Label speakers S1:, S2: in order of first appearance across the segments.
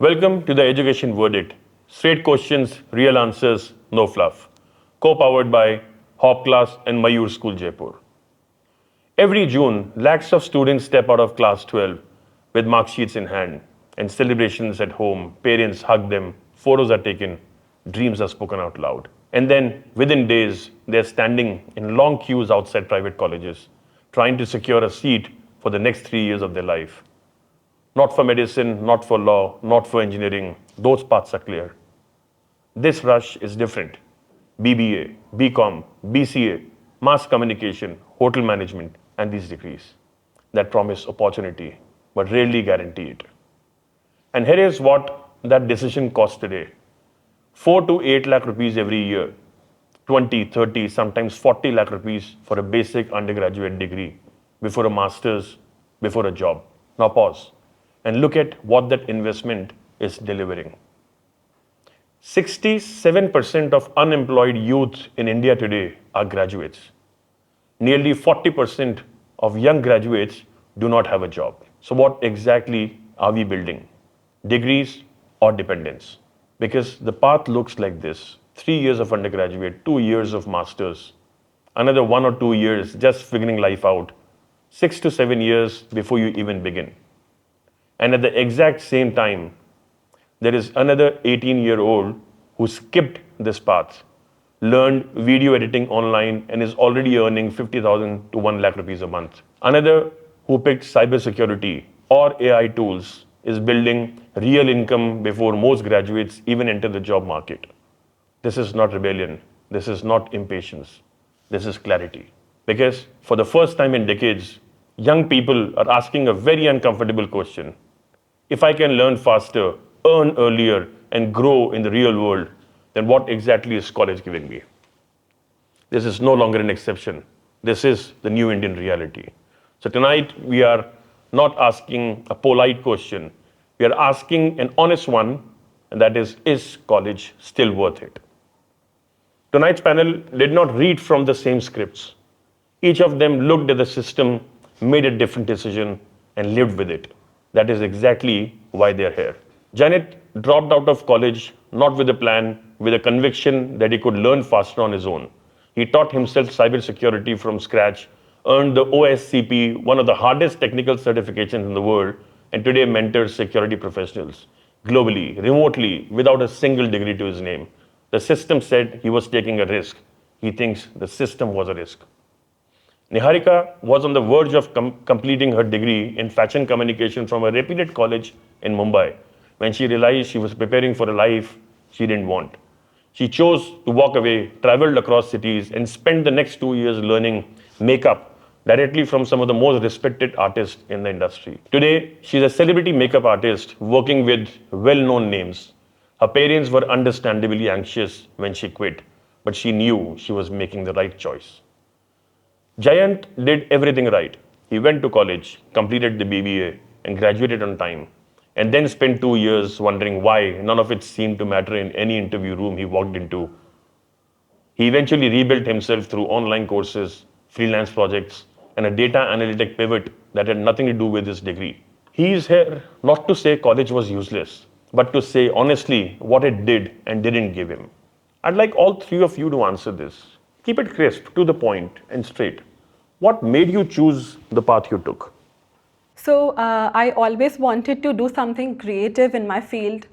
S1: Welcome to the Education Verdict. Straight questions, real answers, no fluff. Co-powered by Hop Class and Mayur School Jaipur. Every June, lakhs of students step out of class 12 with mark sheets in hand and celebrations at home. Parents hug them, photos are taken, dreams are spoken out loud. And then, within days, they're standing in long queues outside private colleges, trying to secure a seat for the next 3 years of their life. Not for medicine, not for law, not for engineering. Those paths are clear. This rush is different. BBA, BCom, BCA, mass communication, hotel management, and these degrees that promise opportunity but rarely guarantee it. And here is what that decision costs today: 4 to 8 lakh rupees every year, 20, 30, sometimes 40 lakh rupees for a basic undergraduate degree, before a master's, before a job. Now pause and look at what that investment is delivering. 67% of unemployed youth in India today are graduates. Nearly 40% of young graduates do not have a job. So what exactly are we building? Degrees or dependence? Because the path looks like this: 3 years of undergraduate, 2 years of masters, another 1 or 2 years just figuring life out, 6 to 7 years before you even begin. And at the exact same time, there is another 18-year-old who skipped this path, learned video editing online, and is already earning 50,000 to 1 lakh rupees a month. Another who picked cybersecurity or AI tools is building real income before most graduates even enter the job market. This is not rebellion. This is not impatience. This is clarity. Because for the first time in decades, young people are asking a very uncomfortable question. If I can learn faster, earn earlier, and grow in the real world, then what exactly is college giving me? This is no longer an exception. This is the new Indian reality. So tonight, we are not asking a polite question. We are asking an honest one, and that is college still worth it? Tonight's panel did not read from the same scripts. Each of them looked at the system, made a different decision, and lived with it. That is exactly why they're here. Janit dropped out of college not with a plan, with a conviction that he could learn faster on his own. He taught himself cybersecurity from scratch, earned the OSCP, one of the hardest technical certifications in the world, and today mentors security professionals globally, remotely, without a single degree to his name. The system said he was taking a risk. He thinks the system was a risk. Niharika was on the verge of completing her degree in fashion communication from a reputed college in Mumbai when she realized she was preparing for a life she didn't want. She chose to walk away, traveled across cities, and spent the next 2 years learning makeup directly from some of the most respected artists in the industry. Today, she's a celebrity makeup artist working with well-known names. Her parents were understandably anxious when she quit, but she knew she was making the right choice. Jayant did everything right. He went to college, completed the BBA, and graduated on time, and then spent 2 years wondering why none of it seemed to matter in any interview room he walked into. He eventually rebuilt himself through online courses, freelance projects, and a data analytic pivot that had nothing to do with his degree. He is here not to say college was useless, but to say honestly what it did and didn't give him. I'd like all three of you to answer this. Keep it crisp, to the point, and straight. What made you choose the path you took?
S2: So I always wanted to do something creative in my field.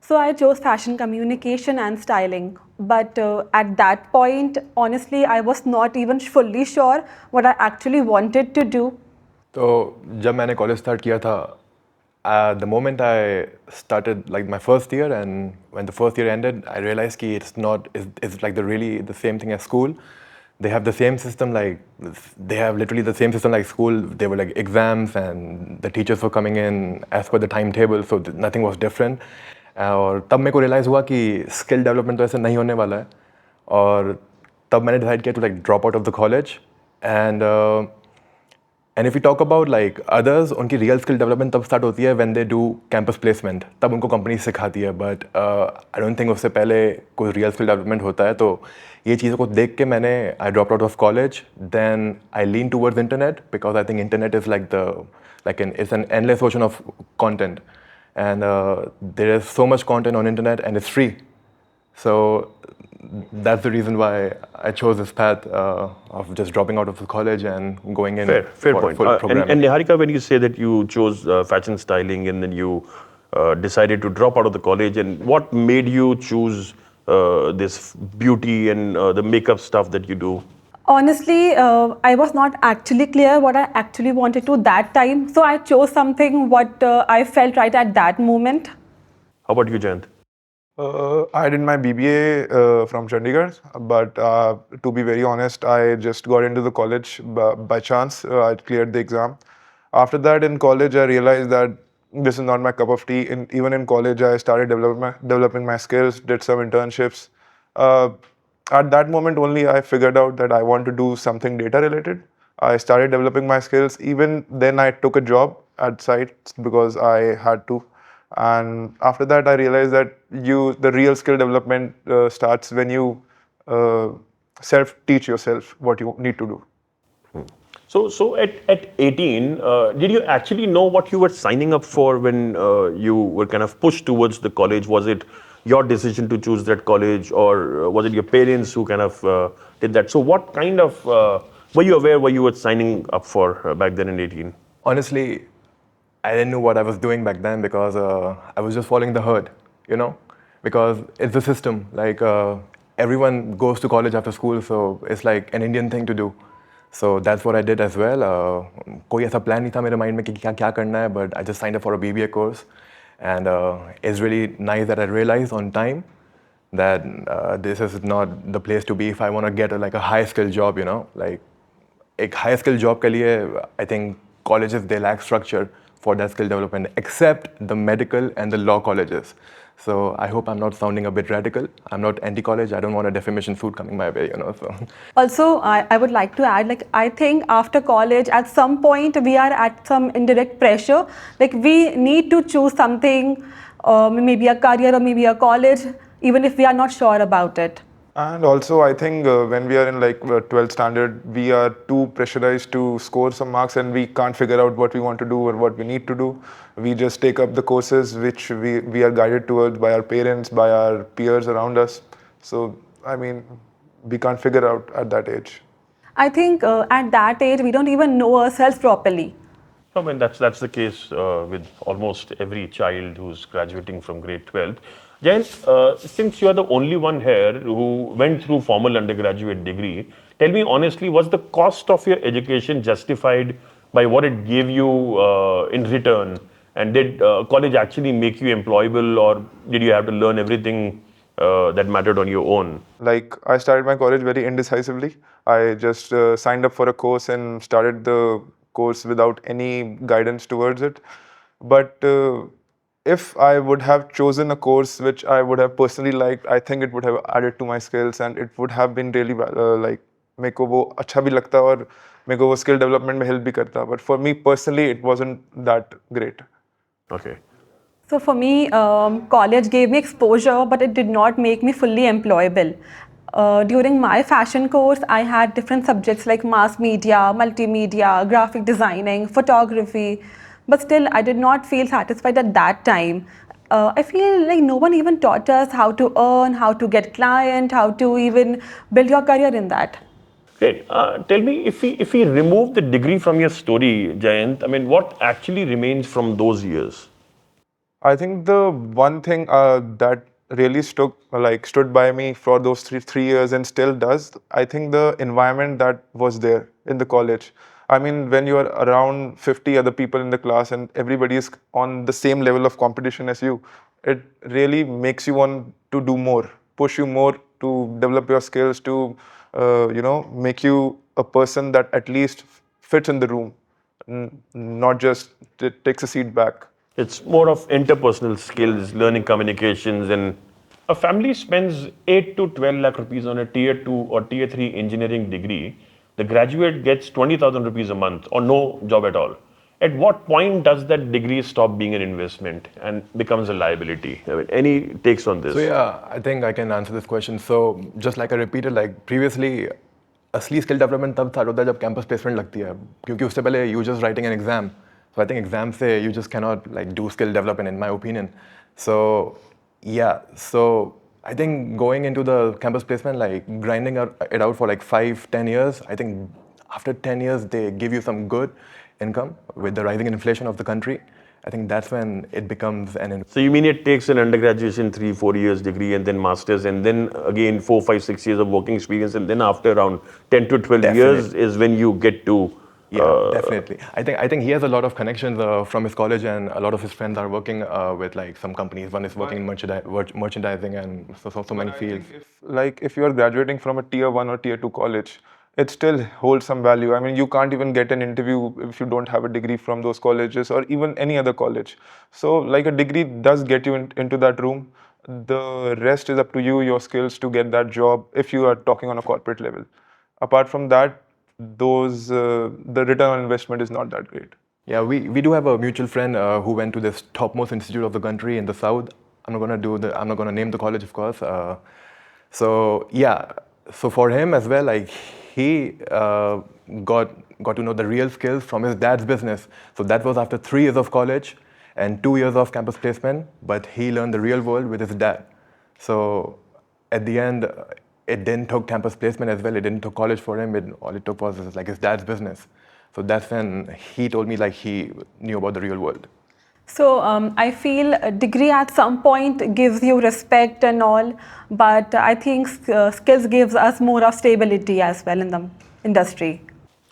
S2: So I chose fashion communication and styling. But at that point, honestly, I was not even fully sure what I actually wanted to do.
S3: तो जब मैंने college start किया था, the moment I started like my first year, and when the first year ended, I realized कि it's like the same thing as school. They have the same system, like they have literally the same system like school. They were like exams, and the teachers were coming in as per the timetable, so nothing was different. और तब मेरे को realize हुआ कि skill development तो ऐसे नहीं होने वाला है, और तब मैंने decide किया to like drop out of the college. And if we talk about like others, उनकी real skill development तब start होती है when they do campus placement. तब उनको company सिखाती है, but I don't think उससे पहले कोई real skill development होता है. तो ये चीज़ों को देख के मैंने I dropped out of college. Then I leaned towards internet because I think internet is like it's an endless ocean of content. and there is so much content on internet and it's free. So that's the reason why I chose this path of just dropping out of the college and going in
S1: Fair
S3: for
S1: point.
S3: full programming.
S1: And Niharika, when you say that you chose fashion styling and then you decided to drop out of the college, and what made you choose this beauty and the makeup stuff that you do?
S2: Honestly, I was not actually clear what I actually wanted to that time. So I chose something what I felt right at that moment.
S1: How about you, Jayant?
S4: I did my BBA from Chandigarh, but to be very honest, I just got into the college by chance. I cleared the exam. After that, in college, I realized that this is not my cup of tea. Even in college, I started developing my skills, did some internships. Uh, at that moment only, I figured out that I want to do something data related. I started developing my skills. Even then, I took a job at sites because I had to. And after that, I realized that the real skill development starts when you self-teach yourself what you need to do.
S1: So at 18, did you actually know what you were signing up for when you were kind of pushed towards the college? Was it your decision to choose that college, or was it your parents who kind of did that? So what kind of, were you aware what you were signing up for back then in 18?
S3: Honestly, I didn't know what I was doing back then because I was just following the herd, you know, because it's the system. Like everyone goes to college after school, so it's like an Indian thing to do. So that's what I did as well. कोई ऐसा plan नहीं था मेरे mind में कि क्या क्या करना है, but I just signed up for a BBA course, and it's really nice that I realized on time that this is not the place to be if I want to get like a high skill job, you know, like एक high skill job के लिए I think colleges they lack structure for that skill development except the medical and the law colleges. So I hope I'm not sounding a bit radical. I'm not anti-college. I don't want a defamation suit coming my way, you know. So
S2: Also, I would like to add, like, I think after college, at some point, we are at some indirect pressure. Like, we need to choose something, maybe a career or maybe a college, even if we are not sure about it.
S4: And also, I think when we are in like 12th standard, we are too pressurized to score some marks and we can't figure out what we want to do or what we need to do. We just take up the courses which we are guided towards by our parents, by our peers around us. So, I mean, we can't figure out at that age.
S2: I think at that age, we don't even know ourselves properly.
S1: I mean, that's the case with almost every child who's graduating from grade 12. Jayant, since you are the only one here who went through formal undergraduate degree, tell me honestly, was the cost of your education justified by what it gave you in return? And did college actually make you employable, or did you have to learn everything that mattered on your own?
S4: Like, I started my college very indecisively. I just signed up for a course and started the course without any guidance towards it. But if I would have chosen a course which I would have personally liked, I think it would have added to my skills and it would have been really like मेरे को वो अच्छा भी लगता और मेरे को वो skill development में help भी करता. But for me personally, it wasn't that great.
S1: Okay.
S2: So for me, college gave me exposure, but it did not make me fully employable. During my fashion course, I had different subjects like mass media, multimedia, graphic designing, photography, but still I did not feel satisfied at that time. I feel like no one even taught us how to earn, how to get client, how to even build your career in that.
S1: Great. Tell me, if we remove the degree from your story, Jayant, I mean, what actually remains from those years?
S4: I think the one thing that really stood by me for those three years and still does, I think the environment that was there in the college. I mean, when you are around 50 other people in the class and everybody is on the same level of competition as you, it really makes you want to do more, push you more to develop your skills, to make you a person that at least fits in the room, not just takes a seat back.
S1: It's more of interpersonal skills, learning communications, and a family spends 8 to 12 lakh rupees on a tier 2 or tier 3 engineering degree. The graduate gets 20,000 rupees a month or no job at all. At what point does that degree stop being an investment and becomes a liability? I mean, any takes on this?
S3: So yeah, I think I can answer this question. So just like I repeated, like previously, असली skill development तब start होता है जब campus placement लगती है, क्योंकि उससे पहले you just writing an exam So I think exams say you just cannot like do skill development, in my opinion. So yeah, so I think going into the campus placement, like grinding it out for like 5-10 years, I think after 10 years they give you some good income with the rising inflation of the country. I think that's when it becomes an.
S1: So you mean it takes an undergraduation 3-4 years degree and then masters and then again 4-5-6 years of working experience and then after around 10 to 12 years
S3: Definitely.
S1: is when you get to
S3: Yeah, definitely. I think he has a lot of connections from his college, and a lot of his friends are working with like some companies. One is working in merchandising and so many fields.
S4: If you are graduating from a tier 1 or tier 2 college, it still holds some value. I mean, you can't even get an interview if you don't have a degree from those colleges or even any other college. So like a degree does get you into that room. The rest is up to you, your skills to get that job if you are talking on a corporate level. Apart from that, the return on investment is not that great.
S3: Yeah, we do have a mutual friend who went to this topmost institute of the country in the south. I'm not gonna name the college, of course. So yeah, so for him as well, like he got to know the real skills from his dad's business. So that was after 3 years of college and 2 years of campus placement. But he learned the real world with his dad. So at the end, it didn't took campus placement as well. It didn't took college for him. All it took was like his dad's business. So that's when he told me like he knew about the real world.
S2: So I feel a degree at some point gives you respect and all, but I think skills gives us more of stability as well in the industry.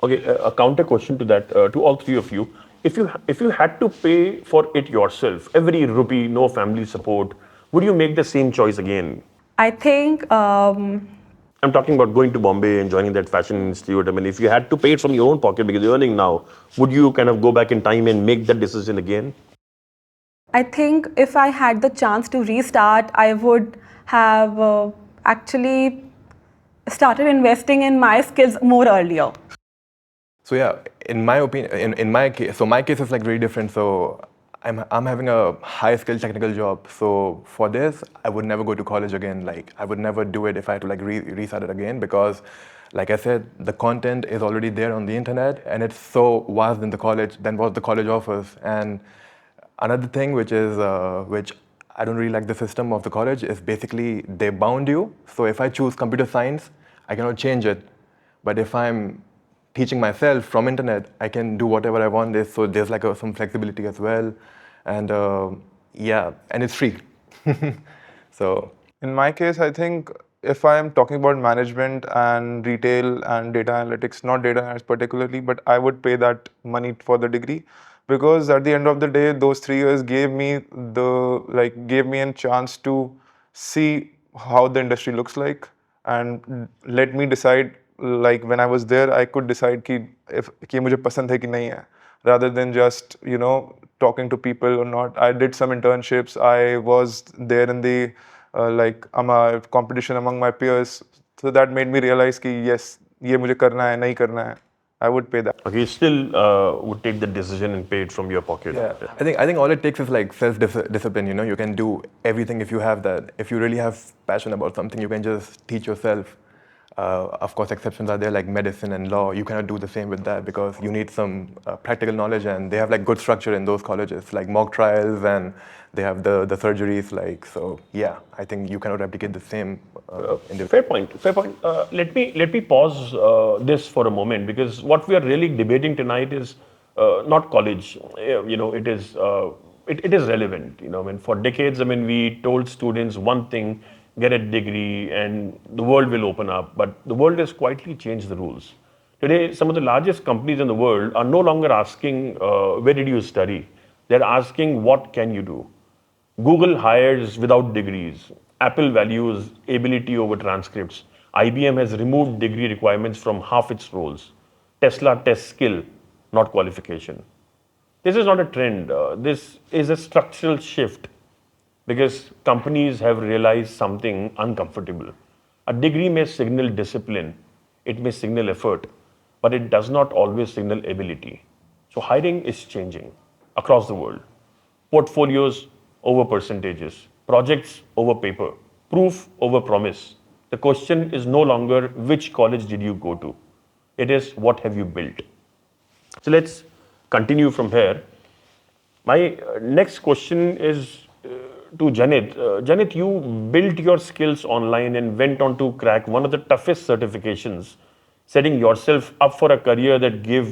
S1: Okay, a counter question to that, to all three of you. If you had to pay for it yourself, every rupee, no family support, would you make the same choice again?
S2: I think
S1: I'm talking about going to Bombay and joining that fashion institute. I mean, if you had to pay it from your own pocket because you're earning now, would you kind of go back in time and make that decision again?
S2: I think if I had the chance to restart, I would have actually started investing in my skills more earlier.
S3: So yeah, in my opinion, in my case, so my case is like really different. So I'm having a high skill technical job. So for this, I would never go to college again. Like I would never do it if I had to like restart it again, because like I said, the content is already there on the internet and it's so vast than what the college offers. And another thing which I don't really like the system of the college is basically they bound you. So if I choose computer science, I cannot change it. But if I'm teaching myself from internet, I can do whatever I want. So there's like some flexibility as well, and yeah, and it's free. So
S4: in my case, I think if I am talking about management and retail and data analytics, not data analytics particularly, but I would pay that money for the degree, because at the end of the day, those 3 years gave me a chance to see how the industry looks like and let me decide. Like when I was there, I could decide कि मुझे पसंद है कि नहीं है, rather than just talking to people or not. I did some internships. I was there in the competition among my peers. So that made me realize कि yes, ये मुझे करना है, नहीं करना है. I would pay that.
S1: Okay, you still would take the decision and pay it from your pocket.
S3: yeah, I think all it takes is like self-discipline. You can do everything if you have that. If you really have passion about something, you can just teach yourself. Of course, exceptions are there like medicine and law. You cannot do the same with that because you need some practical knowledge, and they have like good structure in those colleges, like mock trials, and they have the surgeries. Like so, yeah, I think you cannot replicate the same.
S1: Fair point. Fair point. Let me pause this for a moment, because what we are really debating tonight is not college. It is relevant. I mean, for decades, I mean, we told students one thing: get a degree, and the world will open up. But the world has quietly changed the rules. Today, some of the largest companies in the world are no longer asking where did you study. They're asking what can you do. Google hires without degrees. Apple values ability over transcripts. IBM has removed degree requirements from half its roles. Tesla tests skill, not qualification. This is not a trend. This is a structural shift, because companies have realized something uncomfortable. A degree may signal discipline, it may signal effort, but it does not always signal ability. So hiring is changing across the world. Portfolios over percentages, projects over paper, proof over promise. The question is no longer which college did you go to. It is what have you built. So let's continue from here. My next question is to Janit. Janit, you built your skills online and went on to crack one of the toughest certifications, setting yourself up for a career that gave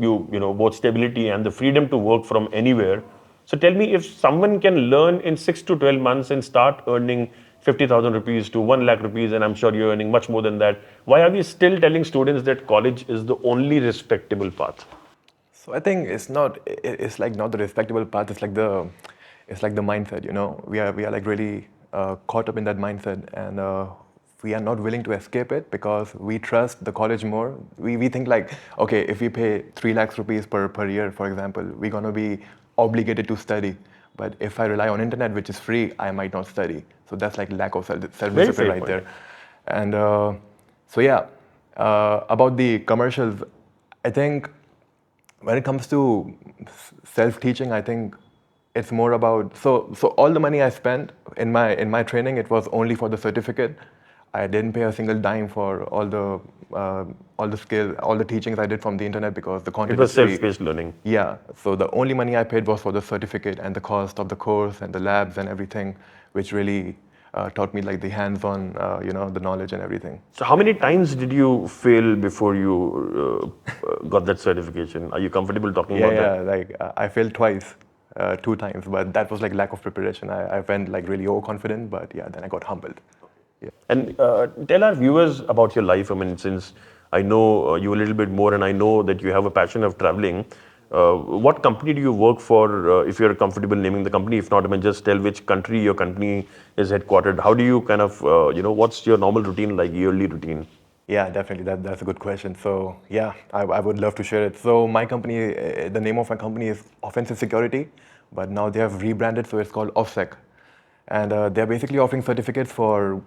S1: you both stability and the freedom to work from anywhere. So tell me, if someone can learn in 6 to 12 months and start earning 50,000 rupees to 1 lakh rupees, and I'm sure you're earning much more than that, why are we still telling students that college is the only respectable path?
S3: So I think it's not. It's like not the respectable path. It's like the mindset. You know, we are like really caught up in that mindset, and we are not willing to escape it because we trust the college more. We think like, okay, if we pay 3 lakhs rupees per year, for example, we're gonna be obligated to study. But if I rely on internet, which is free, I might not study. So that's like lack of self-discipline right there. And so yeah, about the commercials, I think when it comes to self-teaching, I think it's more about so all the money I spent in my training, it was only for the certificate. I didn't pay a single dime for all the skills, all the teachings I did from the internet because the content
S1: It was
S3: is free.
S1: self-paced learning.
S3: Yeah, so the only money I paid was for the certificate and the cost of the course and the labs and everything, which really taught me like the hands-on, the knowledge and everything.
S1: So how many times did you fail before you got that certification? Are you comfortable talking about that?
S3: Yeah, like I failed twice, 2 times, but that was like lack of preparation. I went like really overconfident, but yeah, then I got humbled.
S1: And tell our viewers about your life. I mean, since I know you a little bit more and I know that you have a passion of traveling, what company do you work for, if you're comfortable naming the company? If not, I mean, just tell which country your company is headquartered. How do you kind of, what's your normal routine, like yearly routine?
S3: Yeah, definitely. That's a good question. So yeah, I would love to share it. So my company, the name of my company is Offensive Security, but now they have rebranded, so it's called OffSec. And they're basically offering certificates for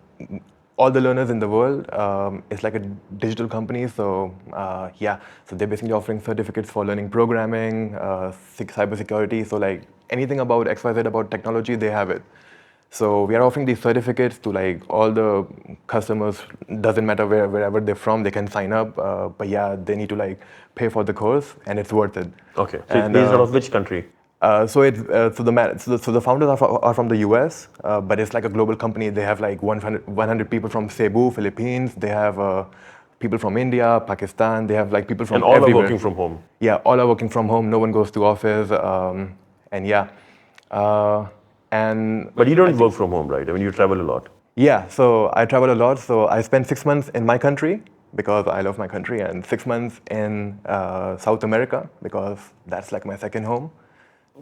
S3: all the learners in the world. It's like a digital company, so yeah. So they're basically offering certificates for learning programming, cybersecurity. So like anything about XYZ about technology, they have it. So we are offering these certificates to like all the customers. Doesn't matter wherever they're from, they can sign up. But yeah, they need to like pay for the course, and it's worth it.
S1: Okay. So it's based out of which country?
S3: So the founders are from the US, but it's like a global company. They have like 100 people from Cebu, Philippines. They have people from India, Pakistan. They have like people from
S1: And all
S3: everywhere.
S1: are working from home.
S3: Yeah, all are working from home. No one goes to office, and yeah.
S1: But you don't work from home, right? I mean, you travel a lot.
S3: Yeah, so I travel a lot. So I spend 6 months in my country because I love my country, and 6 months in South America because that's like my second home.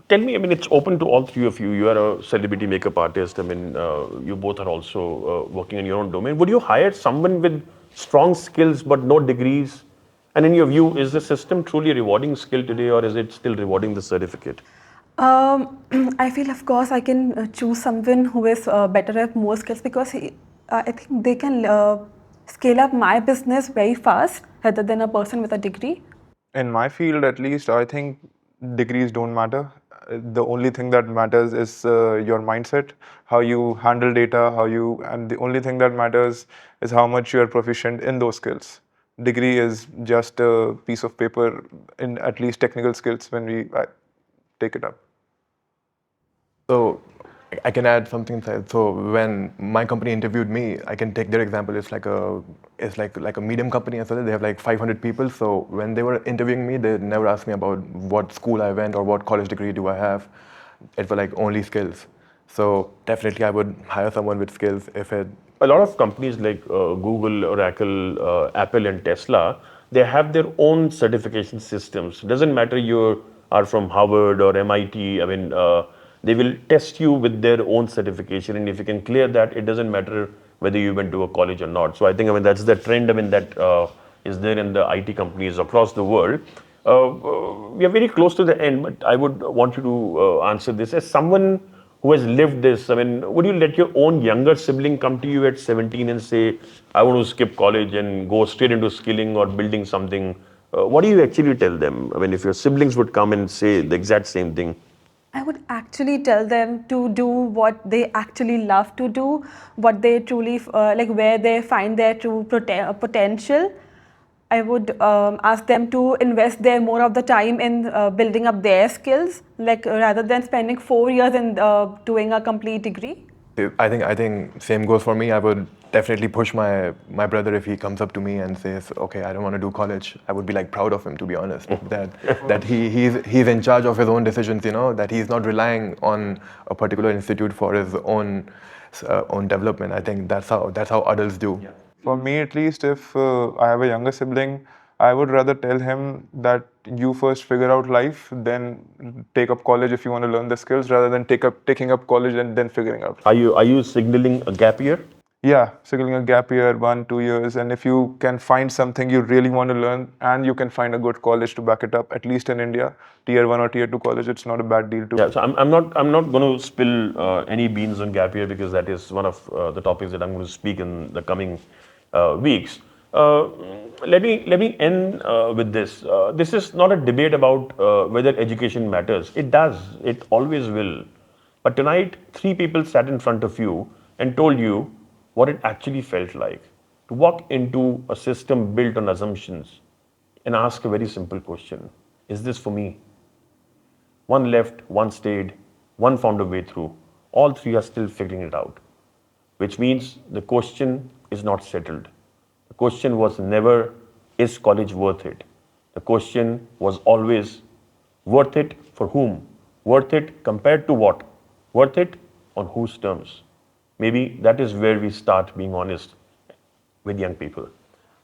S1: Tell me, I mean, it's open to all three of you. You are a celebrity makeup artist. I mean, you both are also working in your own domain. Would you hire someone with strong skills but no degrees? And in your view, is the system truly rewarding skill today, or is it still rewarding the certificate?
S2: I feel, of course, I can choose someone who is better at more skills because I think they can scale up my business very fast rather than a person with a degree.
S4: In my field, at least, I think degrees don't matter. The only thing that matters is your mindset, how you handle data, and the only thing that matters is how much you are proficient in those skills. Degree is just a piece of paper in at least technical skills when we take it up.
S3: So I can add something inside. So when my company interviewed me, I can take their example. It's like a medium company as well. They have like 500 people. So when they were interviewing me, they never asked me about what school I went or what college degree do I have. It was like only skills. So definitely I would hire someone with skills if it.
S1: A lot of companies like Google, Oracle, Apple, and Tesla, they have their own certification systems. It doesn't matter you are from Harvard or MIT. I mean, they will test you with their own certification, and if you can clear that, it doesn't matter whether you went to a college or not. So I think, I mean, that's the trend. I mean, that is there in the IT companies across the world. We are very close to the end, but I would want you to answer this as someone who has lived this. I mean, would you let your own younger sibling come to you at 17 and say, I want to skip college and go straight into skilling or building something? What do you actually tell them? I mean, if your siblings would come and say the exact same thing.
S2: I would actually tell them to do what they actually love to do, what they truly, like where they find their true potential. I would ask them to invest their more of the time in building up their skills, like rather than spending 4 years in doing a complete degree.
S3: I think same goes for me. I would definitely push my brother if he comes up to me and says, "Okay, I don't want to do college." I would be like proud of him, to be honest, that he's in charge of his own decisions. You know, that he's not relying on a particular institute for his own development. I think that's how adults do.
S4: For me, at least, if I have a younger sibling, I would rather tell him that you first figure out life, then take up college if you want to learn the skills, rather than taking up college and then figuring out.
S1: Are you signaling a gap year?
S4: Yeah, signaling a gap year, 1-2 years, and if you can find something you really want to learn, and you can find a good college to back it up, at least in India, tier 1 or tier 2 college, it's not a bad deal to.
S1: Yeah, so I'm not going to spill any beans on gap year, because that is one of the topics that I'm going to speak in the coming weeks. Let me end with this. This is not a debate about whether education matters. It does. It always will. But tonight, 3 people sat in front of you and told you what it actually felt like to walk into a system built on assumptions and ask a very simple question: is this for me? One left, one stayed, one found a way through. All 3 are still figuring it out, which means the question is not settled. The question was never, is college worth it? The question was always, worth it for whom? Worth it compared to what? Worth it on whose terms? Maybe that is where we start being honest with young people.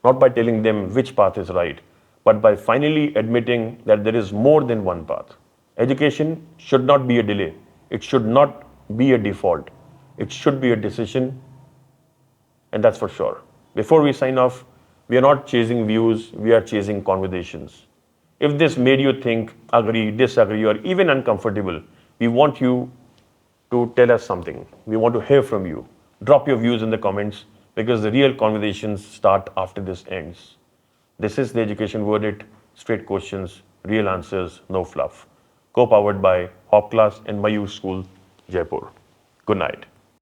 S1: Not by telling them which path is right, but by finally admitting that there is more than one path. Education should not be a delay. It should not be a default. It should be a decision, and that's for sure. Before we sign off, we are not chasing views, we are chasing conversations. If this made you think, agree, disagree, or even uncomfortable, we want you to tell us something. We want to hear from you. Drop your views in the comments, because the real conversations start after this ends. This is the Education Verdict, straight questions, real answers, no fluff. Co-powered by Hop Class and Mayur School, Jaipur. Good night.